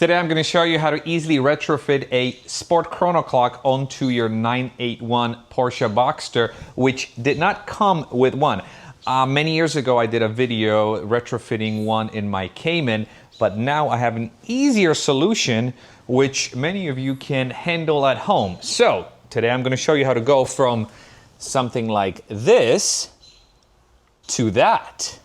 Today I'm going to show you how to easily retrofit a sport chrono clock onto your 981 Porsche Boxster, which did not come with one. Many years ago I did a video retrofitting one in my Cayman, but now I have an easier solution which many of you can handle at home. So today I'm going to show you how to go from something like this to that.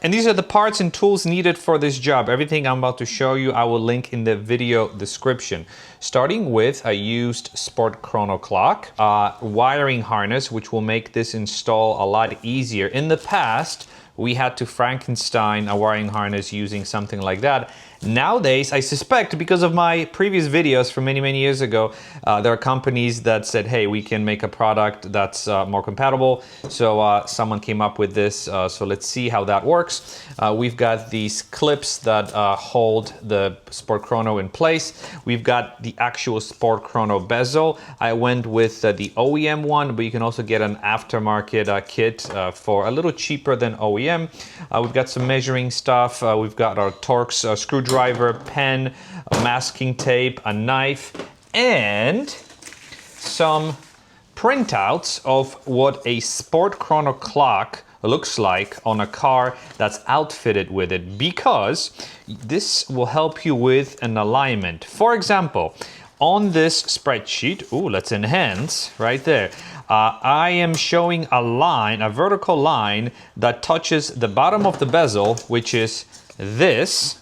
And these are the parts and tools needed for this job. Everything I'm about to show you, I will link in the video description. Starting with a used sport chrono clock, wiring harness, which will make this install a lot easier. In the past, we had to Frankenstein a wiring harness using something like that. Nowadays, I suspect because of my previous videos from many years ago, there are companies that said, hey, we can make a product that's more compatible. So someone came up with this. So let's see how that works. We've got these clips that hold the Sport Chrono in place. We've got the actual Sport Chrono bezel. I went with the OEM one, but you can also get an aftermarket kit for a little cheaper than OEM. We've got some measuring stuff. We've got our Torx screwdriver, pen, a masking tape, a knife, and some printouts of what a sport chrono clock looks like on a car that's outfitted with it, because this will help you with an alignment. For example, on this spreadsheet, let's enhance right there. I am showing a line, a vertical line that touches the bottom of the bezel, which is this,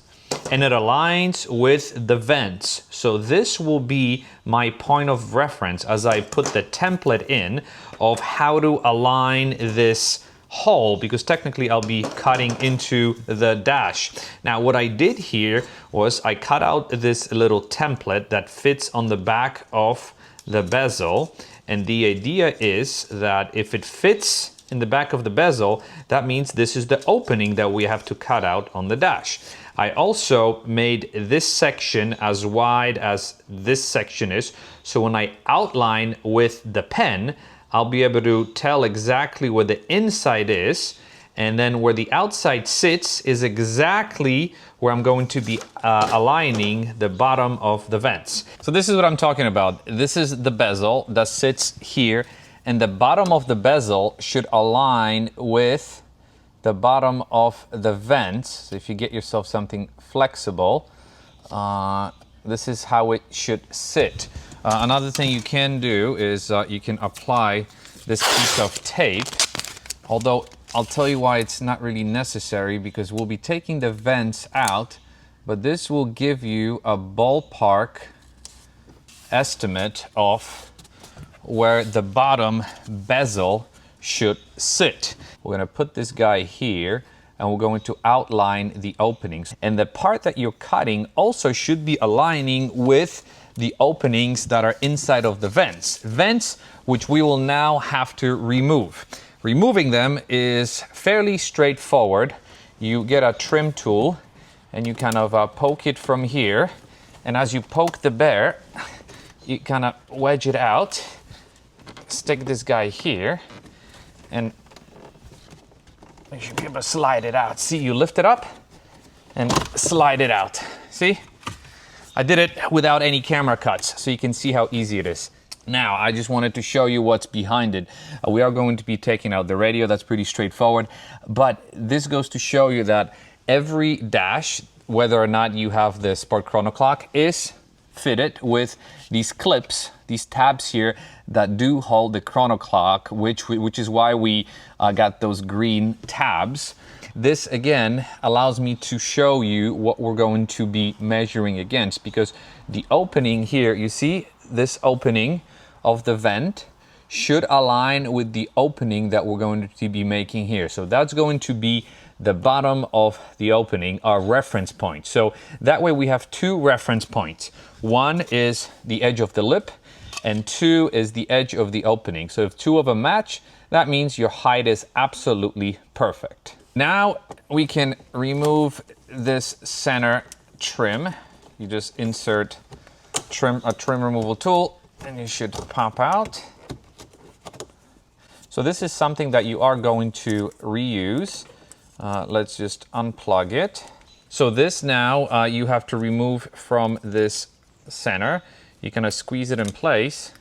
and it aligns with the vents. So this will be my point of reference as I put the template in of how to align this hole, because technically I'll be cutting into the dash. Now what I did here was I cut out this little template that fits on the back of the bezel, and the idea is that if it fits in the back of the bezel, that means this is the opening that we have to cut out on the dash. I also made this section as wide as this section is, so when I outline with the pen, I'll be able to tell exactly where the inside is, and then where the outside sits is exactly where I'm going to be aligning the bottom of the vents. So this is what I'm talking about. This is the bezel that sits here, and the bottom of the bezel should align with the bottom of the vents. So if you get yourself something flexible, this is how it should sit. Another thing you can do is you can apply this piece of tape, although I'll tell you why it's not really necessary, because we'll be taking the vents out, but this will give you a ballpark estimate of where the bottom bezel should sit. We're going to put this guy here, and we're going to outline the openings. And the part that you're cutting also should be aligning with the openings that are inside of the vents. Vents which we will now have to remove. Removing them is fairly straightforward. You get a trim tool and you kind of poke it from here. And as you poke the bear, you kind of wedge it out. Stick this guy here, and you should be able to slide it out. See, you lift it up and slide it out. See? I did it without any camera cuts, so you can see how easy it is. Now, I just wanted to show you what's behind it. We are going to be taking out the radio. That's pretty straightforward. But this goes to show you that every dash, whether or not you have the Sport Chrono clock, is fitted with these clips, these tabs here that do hold the chrono clock, which is why we got those green tabs. This again allows me to show you what we're going to be measuring against, because the opening here, you see this opening of the vent should align with the opening that we're going to be making here. So that's going to be the bottom of the opening, our reference point. So that way we have two reference points. One is the edge of the lip, and two is the edge of the opening. So if two of them match, that means your height is absolutely perfect. Now we can remove this center trim. You just insert a trim removal tool and it should pop out. So this is something that you are going to reuse. Let's just unplug it. So this now you have to remove from this center. You kind of squeeze it in place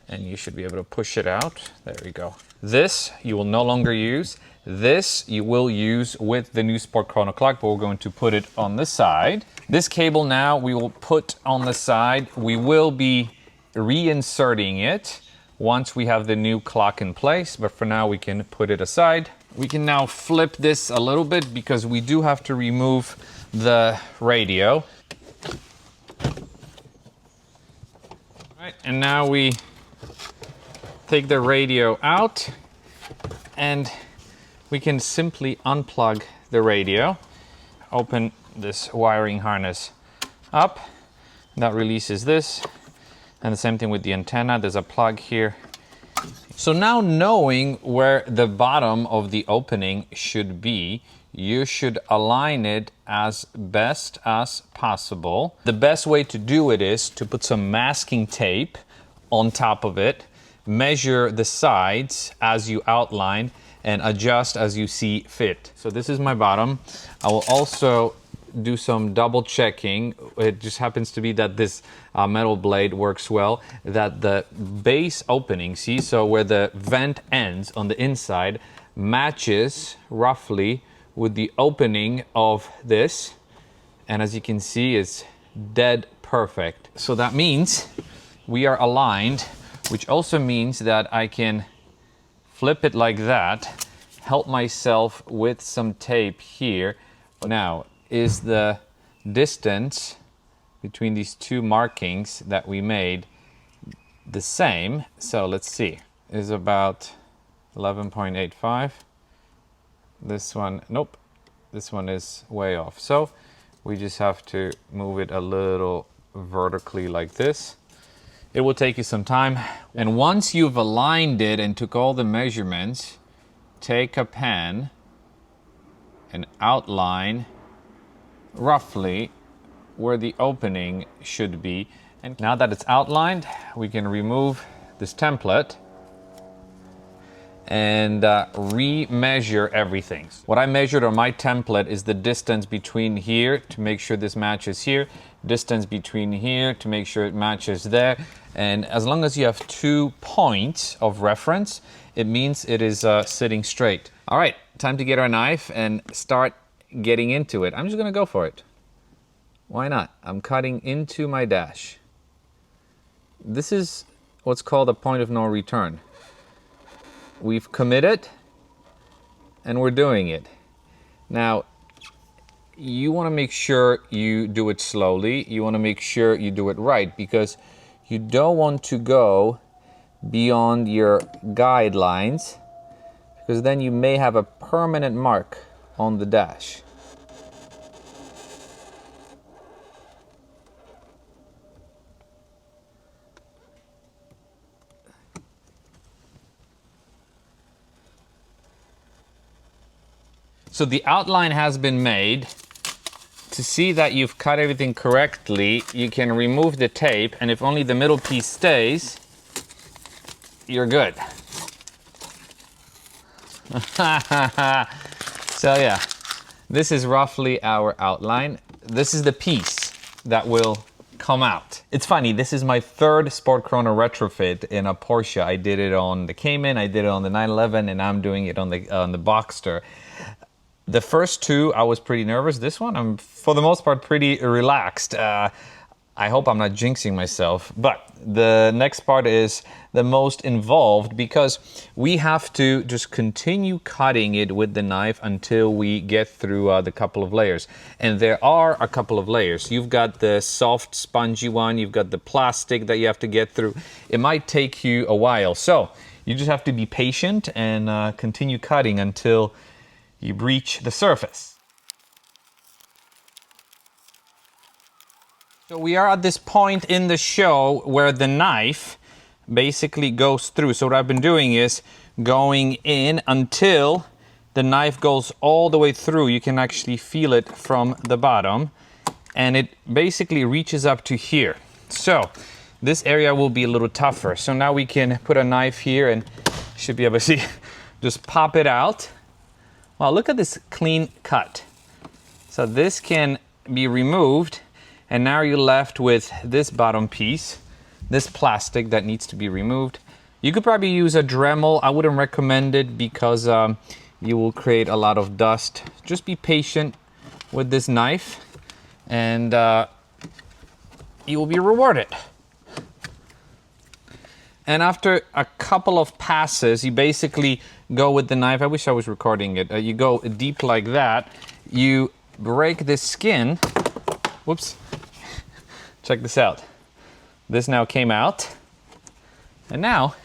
and you should be able to push it out. There we go. This you will no longer use. This you will use with the new Sport Chrono clock, but we're going to put it on the side. This cable now we will put on the side. We will be reinserting it once we have the new clock in place, but for now we can put it aside. We can now flip this a little bit because we do have to remove the radio. All right, and now we take the radio out and we can simply unplug the radio. Open this wiring harness up. That releases this. And the same thing with the antenna. There's a plug here. So now knowing where the bottom of the opening should be, you should align it as best as possible. The best way to do it is to put some masking tape on top of it, measure the sides as you outline, and adjust as you see fit. So this is my bottom. I will also do some double checking. It just happens to be that this metal blade works well, that the base opening, see, so where the vent ends on the inside matches roughly with the opening of this. And as you can see, it's dead perfect. So that means we are aligned, which also means that I can flip it like that, help myself with some tape here. Now, is the distance between these two markings that we made the same? So let's see, is about 11.85. This one, nope, this one is way off. So we just have to move it a little vertically like this. It will take you some time. And once you've aligned it and took all the measurements, take a pen and outline roughly where the opening should be. And now that it's outlined, we can remove this template and re-measure everything. What I measured on my template is the distance between here to make sure this matches here, distance between here to make sure it matches there. And as long as you have 2 points of reference, it means it is sitting straight. All right, time to get our knife and start getting into it. I'm just gonna go for it. Why not? I'm cutting into my dash. This is what's called a point of no return. We've committed and we're doing it. Now, you wanna make sure you do it slowly. You wanna make sure you do it right, because you don't want to go beyond your guidelines, because then you may have a permanent mark on the dash. So the outline has been made. To see that you've cut everything correctly, you can remove the tape, and if only the middle piece stays, you're good. So yeah, this is roughly our outline. This is the piece that will come out. It's funny, this is my third Sport Chrono Retrofit in a Porsche. I did it on the Cayman, I did it on the 911, and I'm doing it on the Boxster. The first two, I was pretty nervous. This one, I'm for the most part pretty relaxed. I hope I'm not jinxing myself, but the next part is the most involved, because we have to just continue cutting it with the knife until we get through the couple of layers. And there are a couple of layers. You've got the soft, spongy one. You've got the plastic that you have to get through. It might take you a while. So you just have to be patient and continue cutting until you reach the surface. So we are at this point in the show where the knife basically goes through. So what I've been doing is going in until the knife goes all the way through. You can actually feel it from the bottom, and it basically reaches up to here. So this area will be a little tougher. So now we can put a knife here and should be able to see, just pop it out. Wow, look at this clean cut. So this can be removed, and now you're left with this bottom piece, this plastic that needs to be removed. You could probably use a Dremel. I wouldn't recommend it because you will create a lot of dust. Just be patient with this knife, and you will be rewarded. And after a couple of passes, you basically go with the knife. I wish I was recording it. You go deep like that. You break this skin. Whoops. Check this out. This now came out. And now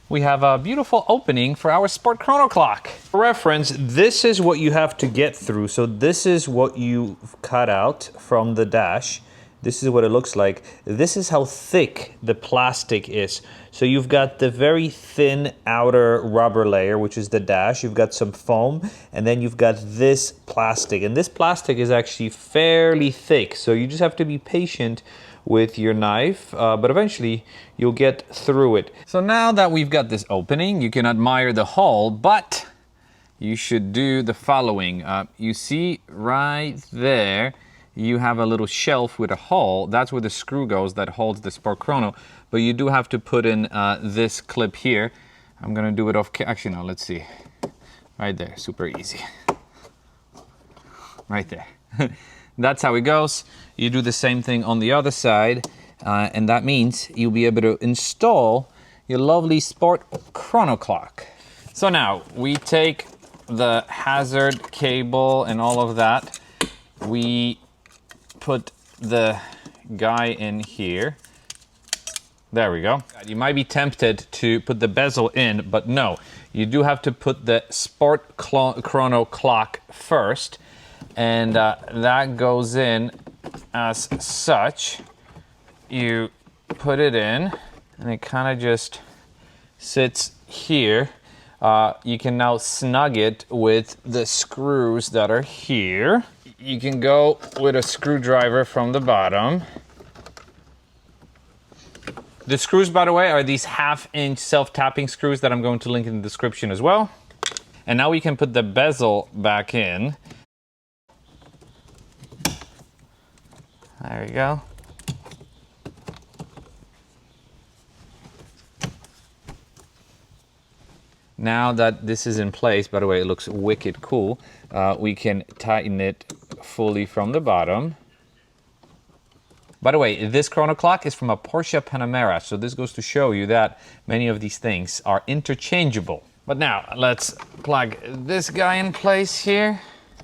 we have a beautiful opening for our sport chrono clock. For reference, this is what you have to get through. So this is what you cut out from the dash. This is what it looks like. This is how thick the plastic is. So you've got the very thin outer rubber layer, which is the dash. You've got some foam, and then you've got this plastic. And this plastic is actually fairly thick. So you just have to be patient with your knife, but eventually you'll get through it. So now that we've got this opening, you can admire the hole, but you should do the following. You see right there, you have a little shelf with a hole. That's where the screw goes that holds the sport chrono. But you do have to put in this clip here. I'm gonna do it off, actually no, let's see. Right there, super easy. Right there. That's how it goes. You do the same thing on the other side, and that means you'll be able to install your lovely sport chrono clock. So now we take the hazard cable and all of that. We put the guy in here. There we go. You might be tempted to put the bezel in, but no. You do have to put the sport chrono clock first, and that goes in as such. You put it in, and it kind of just sits here. You can now snug it with the screws that are here. You can go with a screwdriver from the bottom. The screws, by the way, are these 1/2-inch self-tapping screws that I'm going to link in the description as well. And now we can put the bezel back in. There we go. Now that this is in place, by the way, it looks wicked cool. We can tighten it fully from the bottom. By the way, this chrono clock is from a Porsche Panamera, so this goes to show you that many of these things are interchangeable. But now, let's plug this guy in place here.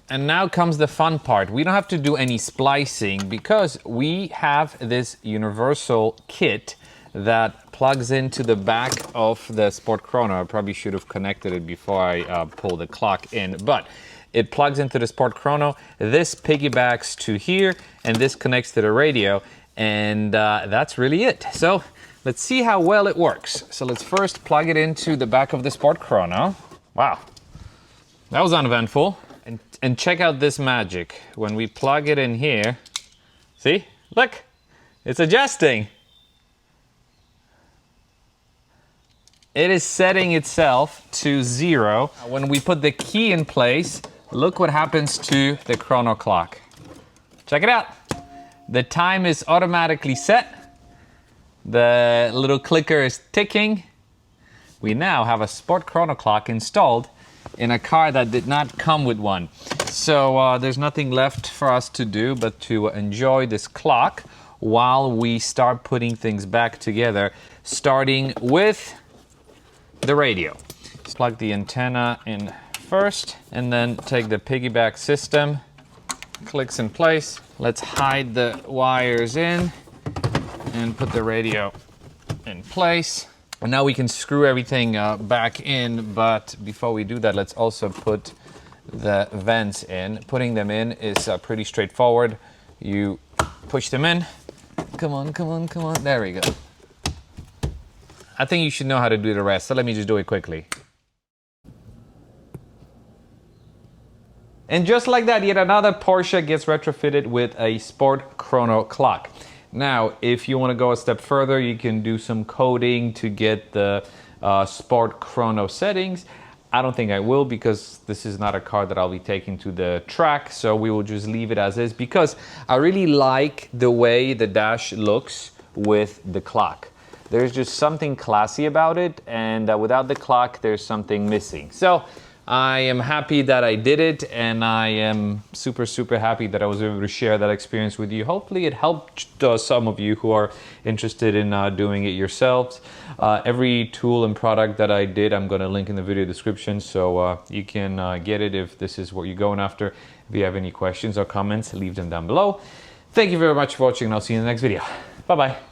And now comes the fun part. We don't have to do any splicing because we have this universal kit that plugs into the back of the sport chrono. I probably should have connected it before I pull the clock in, but it plugs into the sport chrono. This piggybacks to here, and this connects to the radio, and that's really it. So let's see how well it works. So let's first plug it into the back of the sport chrono. Wow, that was uneventful. And check out this magic. When we plug it in here, see, look, it's adjusting. It is setting itself to 0. When we put the key in place, look what happens to the chrono clock. Check it out. The time is automatically set. The little clicker is ticking. We now have a sport chrono clock installed in a car that did not come with one. So there's nothing left for us to do but to enjoy this clock while we start putting things back together, starting with the radio. Just plug the antenna in first, and then take the piggyback system, clicks in place. Let's hide the wires in and put the radio in place. And now we can screw everything back in, but before we do that, let's also put the vents in. Putting them in is pretty straightforward. You push them in. Come on, come on, come on. There we go. I think you should know how to do the rest, so let me just do it quickly. And just like that, yet another Porsche gets retrofitted with a sport chrono clock. Now, if you want to go a step further, you can do some coding to get the sport chrono settings. I don't think I will, because this is not a car that I'll be taking to the track, so we will just leave it as is, because I really like the way the dash looks with the clock. There's just something classy about it, and without the clock, there's something missing. So I am happy that I did it, and I am super, super happy that I was able to share that experience with you. Hopefully it helped some of you who are interested in doing it yourselves. Every tool and product that I did, I'm going to link in the video description, so you can get it if this is what you're going after. If you have any questions or comments, leave them down below. Thank you very much for watching, and I'll see you in the next video. Bye-bye.